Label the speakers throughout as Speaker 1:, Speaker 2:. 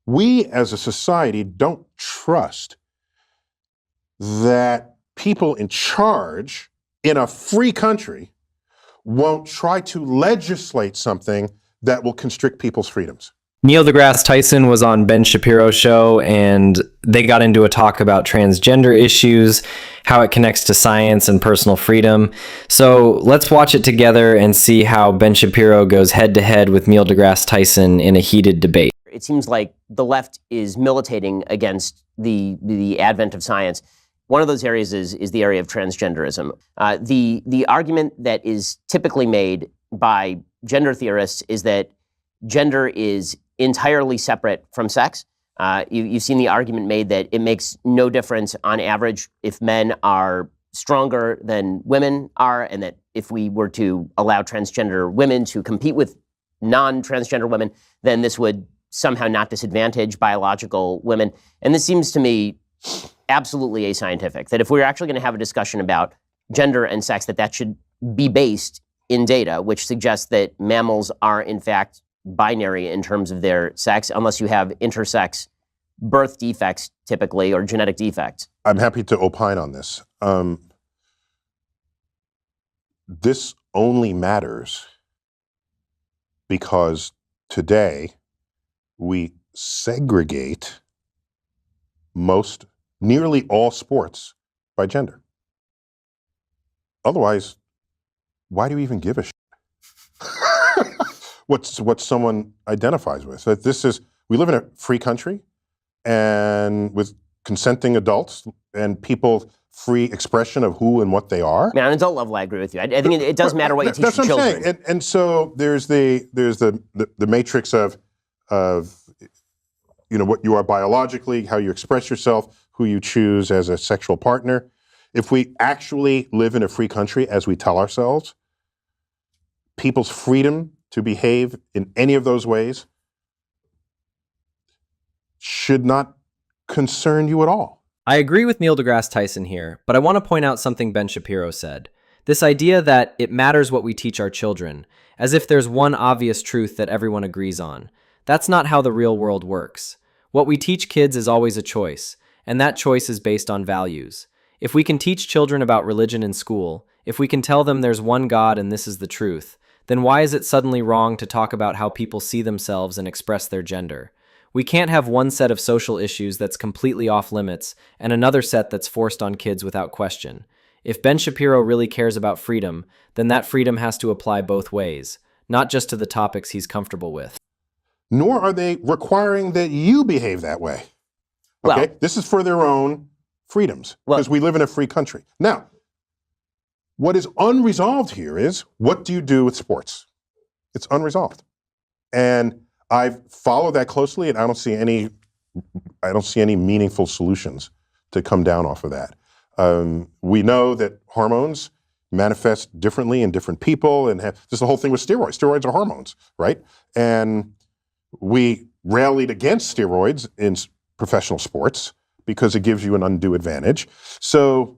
Speaker 1: We as a society don't trust that people in charge in a free country won't try to legislate something that will constrict people's freedoms.
Speaker 2: Neil deGrasse Tyson was on Ben Shapiro's show, and they got into a talk about transgender issues, how it connects to science and personal freedom. So let's watch it together and see how Ben Shapiro goes head-to-head with Neil deGrasse Tyson in a heated debate.
Speaker 3: It seems like the left is militating against the advent of science. One of those areas is the area of transgenderism. The argument that is typically made by gender theorists is that gender is entirely separate from sex. You've seen the argument made that it makes no difference on average if men are stronger than women are, and that if we were to allow transgender women to compete with non-transgender women, then this would somehow not disadvantage biological women. And this seems to me absolutely ascientific, that if we're actually going to have a discussion about gender and sex, that should be based in data, which suggests that mammals are in fact binary in terms of their sex, unless you have intersex birth defects typically, or genetic defects.
Speaker 1: I'm happy to opine on this. This only matters because today we segregate nearly all sports by gender. Otherwise, why do you even give a shit what someone identifies with? So we live in a free country, and with consenting adults and people free expression of who and what they are.
Speaker 3: On adult level, I agree with you. I think it does matter what you teach
Speaker 1: That's what
Speaker 3: children.
Speaker 1: I'm saying. And so there's the matrix of what you are biologically, how you express yourself, who you choose as a sexual partner. If we actually live in a free country, as we tell ourselves, people's freedom to behave in any of those ways should not concern you at all.
Speaker 2: I agree with Neil deGrasse Tyson here, but I want to point out something Ben Shapiro said. This idea that it matters what we teach our children, as if there's one obvious truth that everyone agrees on. That's not how the real world works. What we teach kids is always a choice, and that choice is based on values. If we can teach children about religion in school, if we can tell them there's one God and this is the truth, then why is it suddenly wrong to talk about how people see themselves and express their gender? We can't have one set of social issues that's completely off limits and another set that's forced on kids without question. If Ben Shapiro really cares about freedom, then that freedom has to apply both ways, not just to the topics he's comfortable with.
Speaker 1: Nor are they requiring that you behave that way. Okay?
Speaker 3: Well,
Speaker 1: this is for their own freedoms, because we live in a free country. Now, what is unresolved here is, what do you do with sports? It's unresolved. And I've followed that closely, and I don't see any meaningful solutions to come down off of that. We know that hormones manifest differently in different people, and there's the whole thing with steroids. Steroids are hormones, right? And we rallied against steroids in professional sports because it gives you an undue advantage. So,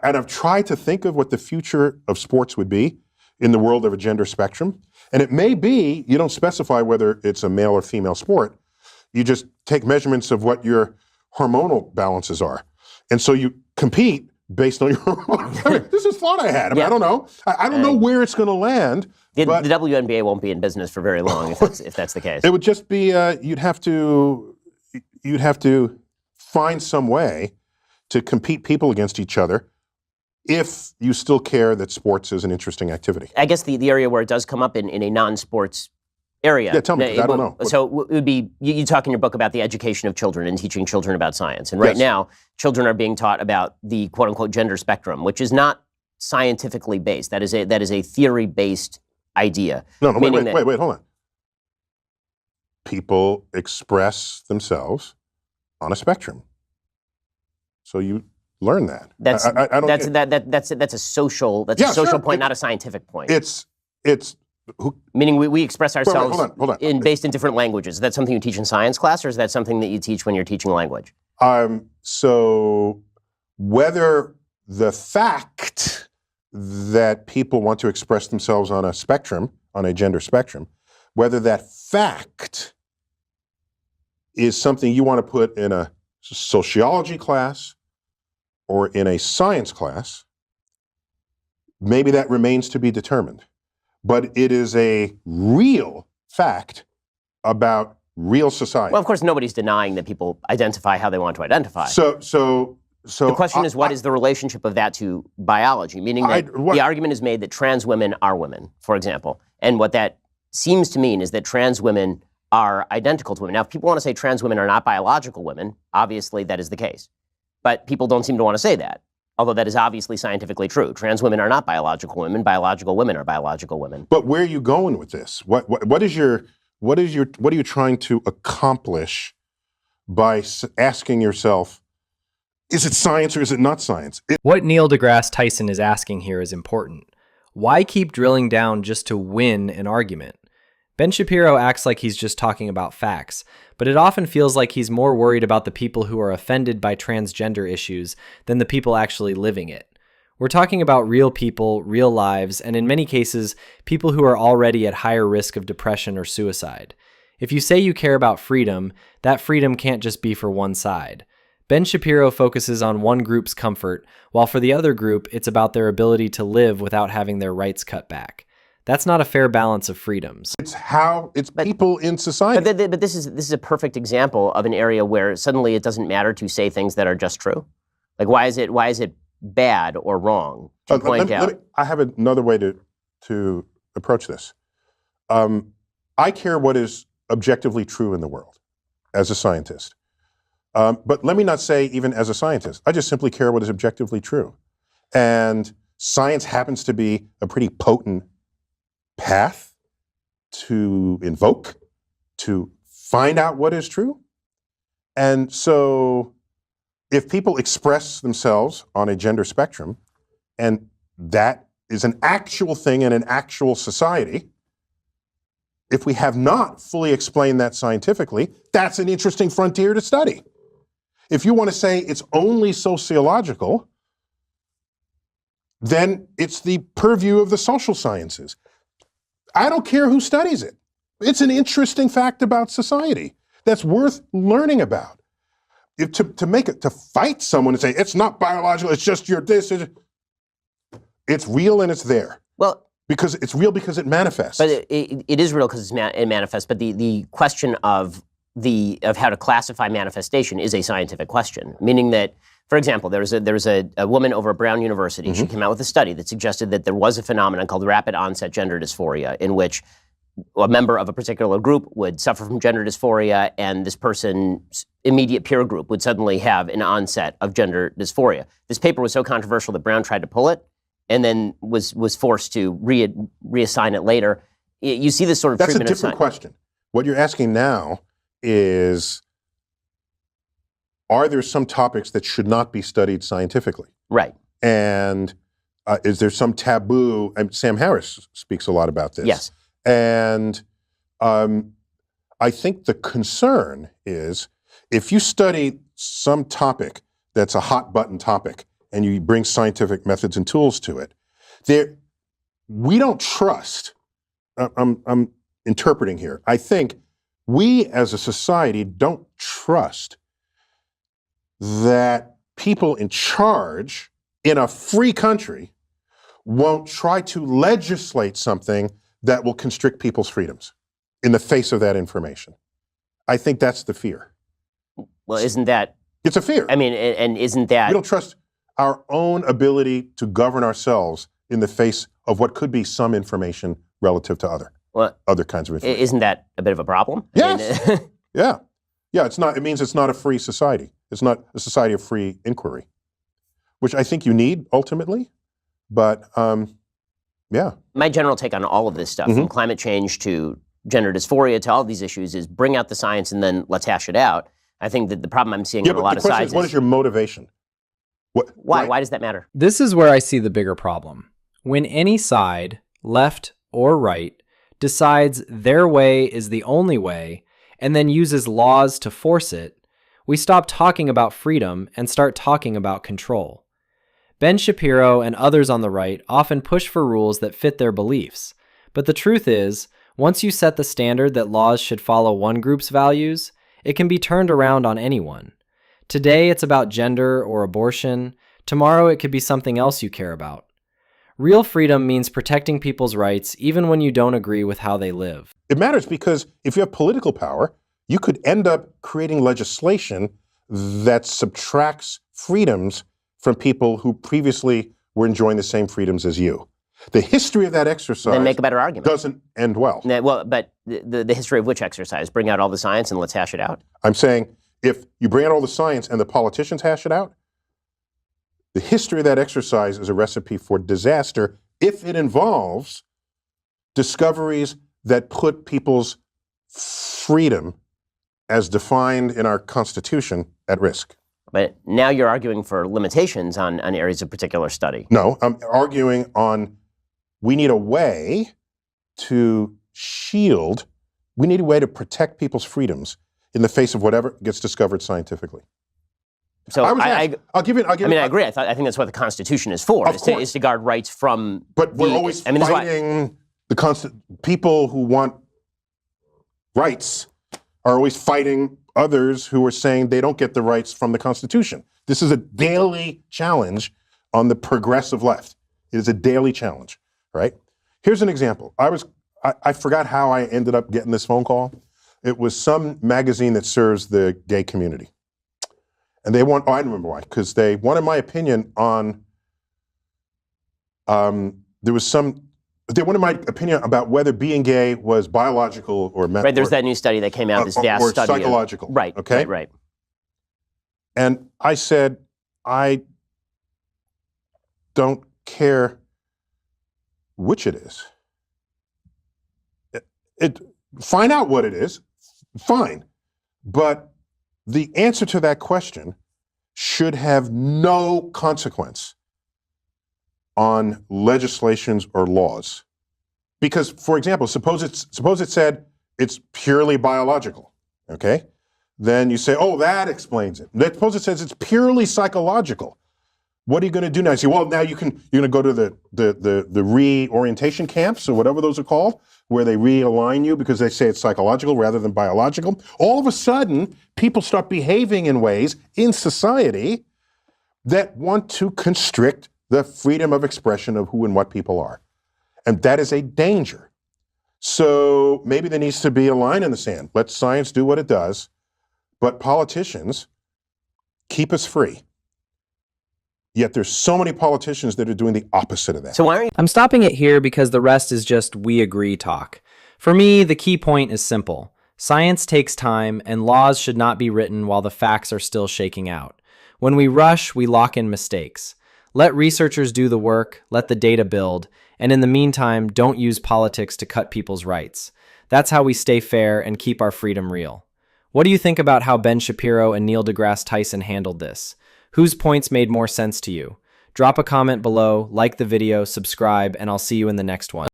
Speaker 1: and I've tried to think of what the future of sports would be in the world of a gender spectrum. And it may be, you don't specify whether it's a male or female sport. You just take measurements of what your hormonal balances are. And so you compete based on your hormones. This is thought I had. I don't know. I don't know where it's going to land.
Speaker 3: The WNBA won't be in business for very long if that's the case.
Speaker 1: It would just be, you'd have to find some way to compete people against each other if you still care that sports is an interesting activity.
Speaker 3: I guess the area where it does come up in a non-sports area.
Speaker 1: Yeah, tell me, 'cause I don't know.
Speaker 3: So it would be, you talk in your book about the education of children and teaching children about science. And right now, children are being taught about the quote-unquote gender spectrum, which is not scientifically based. That is a theory-based idea.
Speaker 1: No, wait, hold on. People express themselves on a spectrum. So you learn that.
Speaker 3: That's a social point, not a scientific point.
Speaker 1: It's
Speaker 3: meaning we express ourselves
Speaker 1: hold on.
Speaker 3: based in different languages. Is that something you teach in science class, or is that something that you teach when you're teaching a language?
Speaker 1: So whether the fact that people want to express themselves on a spectrum, on a gender spectrum, whether that fact is something you want to put in a sociology class or in a science class, maybe that remains to be determined. But it is a real fact about real society.
Speaker 3: Well, of course, nobody's denying that people identify how they want to identify.
Speaker 1: So
Speaker 3: the question is, what is the relationship of that to biology? Meaning that the argument is made that trans women are women, for example. And what that seems to mean is that trans women are identical to women. Now, if people want to say trans women are not biological women, obviously that is the case. But people don't seem to want to say that, although that is obviously scientifically true. Trans women are not biological women. Biological women are biological women.
Speaker 1: But where are you going with this? What are you trying to accomplish by asking yourself, is it science or is it not science?
Speaker 2: What Neil deGrasse Tyson is asking here is important. Why keep drilling down just to win an argument? Ben Shapiro acts like he's just talking about facts, but it often feels like he's more worried about the people who are offended by transgender issues than the people actually living it. We're talking about real people, real lives, and in many cases, people who are already at higher risk of depression or suicide. If you say you care about freedom, that freedom can't just be for one side. Ben Shapiro focuses on one group's comfort, while for the other group, it's about their ability to live without having their rights cut back. That's not a fair balance of freedoms.
Speaker 1: It's people in society.
Speaker 3: But this is a perfect example of an area where suddenly it doesn't matter to say things that are just true. Like, why is it bad or wrong to point out?
Speaker 1: I have another way to approach this. I care what is objectively true in the world as a scientist. But let me not say even as a scientist. I just simply care what is objectively true. And science happens to be a pretty potent path to invoke, to find out what is true. And so if people express themselves on a gender spectrum, and that is an actual thing in an actual society, if we have not fully explained that scientifically, that's an interesting frontier to study. If you want to say it's only sociological, then it's the purview of the social sciences. I don't care who studies it. It's an interesting fact about society that's worth learning about. To fight someone and say, it's not biological, it's just your this, it's real and it's there.
Speaker 3: Well,
Speaker 1: because it's real because it manifests.
Speaker 3: But it is real because it manifests, but the question of how to classify manifestation is a scientific question, meaning that, for example, there was a woman over at Brown University. She came out with a study that suggested that there was a phenomenon called rapid onset gender dysphoria, in which a member of a particular group would suffer from gender dysphoria, and this person's immediate peer group would suddenly have an onset of gender dysphoria. This paper was so controversial that Brown tried to pull it, and then was forced to reassign it later. You see this sort of treatment.
Speaker 1: That's a different question. What you're asking now is, are there some topics that should not be studied scientifically?
Speaker 3: Right.
Speaker 1: And is there some taboo? And Sam Harris speaks a lot about this.
Speaker 3: Yes.
Speaker 1: And I think the concern is, if you study some topic that's a hot button topic and you bring scientific methods and tools to it, we don't trust, I'm interpreting here, I think we as a society don't trust that people in charge in a free country won't try to legislate something that will constrict people's freedoms in the face of that information. I think that's the fear.
Speaker 3: Well, isn't that...
Speaker 1: It's a fear.
Speaker 3: I mean, and isn't that...
Speaker 1: We don't trust our own ability to govern ourselves in the face of what could be some information relative to other kinds of information.
Speaker 3: Isn't that a bit of a problem?
Speaker 1: Yes. Yeah. Yeah, it's not. It means it's not a free society. It's not a society of free inquiry, which I think you need ultimately. But yeah.
Speaker 3: My general take on all of this stuff, from climate change to gender dysphoria to all of these issues, is bring out the science and then let's hash it out. I think that the problem I'm seeing on a lot of sides is,
Speaker 1: what is your motivation?
Speaker 3: Why? Why does that matter?
Speaker 2: This is where I see the bigger problem. When any side, left or right, decides their way is the only way and then uses laws to force it, we stop talking about freedom and start talking about control. Ben Shapiro and others on the right often push for rules that fit their beliefs. But the truth is, once you set the standard that laws should follow one group's values, It can be turned around on anyone. Today it's about gender or abortion. Tomorrow it could be something else you care about. Real freedom means protecting people's rights even when you don't agree with how they live.
Speaker 1: It matters because if you have political power, you could end up creating legislation that subtracts freedoms from people who previously were enjoying the same freedoms as you. The history of that exercise
Speaker 3: Then make a better argument.
Speaker 1: doesn't end well.
Speaker 3: But the history of which exercise? Bring out all the science and let's hash it out.
Speaker 1: I'm saying if you bring out all the science and the politicians hash it out, the history of that exercise is a recipe for disaster if it involves discoveries that put people's freedom as defined in our Constitution at risk.
Speaker 3: But now you're arguing for limitations on areas of particular study.
Speaker 1: No, I'm arguing on we need a way to shield, we need a way to protect people's freedoms in the face of whatever gets discovered scientifically.
Speaker 3: So
Speaker 1: I agree.
Speaker 3: I think that's what the Constitution is for, is to guard rights from.
Speaker 1: But we're always fighting people who want rights are always fighting others who are saying they don't get the rights from the Constitution. This is a daily challenge on the progressive left. It is a daily challenge, right? Here's an example. I forgot how I ended up getting this phone call. It was some magazine that serves the gay community. And I don't remember why, because they wanted my opinion on, they wanted my opinion about whether being gay was biological or mental.
Speaker 3: Right, there's that new study that came out, this vast
Speaker 1: or
Speaker 3: study.
Speaker 1: Psychological.
Speaker 3: Right,
Speaker 1: okay?
Speaker 3: Right.
Speaker 1: And I said, I don't care which it is. Find out what it is, fine. But the answer to that question should have no consequence on legislations or laws. Because, for example, suppose it said it's purely biological, okay? Then you say, oh, that explains it. Suppose it says it's purely psychological. What are you going to do now? You say, well, now you're going to go to the reorientation camps or whatever those are called, where they realign you because they say it's psychological rather than biological. All of a sudden, people start behaving in ways in society that want to constrict the freedom of expression of who and what people are. And that is a danger. So maybe there needs to be a line in the sand. Let science do what it does, but politicians keep us free. Yet there's so many politicians that are doing the opposite of that.
Speaker 3: So why are you?
Speaker 2: I'm stopping it here because the rest is just we agree talk. For me, the key point is simple. Science takes time, and laws should not be written while the facts are still shaking out. When we rush, we lock in mistakes. Let researchers do the work, let the data build, and in the meantime, don't use politics to cut people's rights. That's how we stay fair and keep our freedom real. What do you think about how Ben Shapiro and Neil deGrasse Tyson handled this? Whose points made more sense to you? Drop a comment below, like the video, subscribe, and I'll see you in the next one.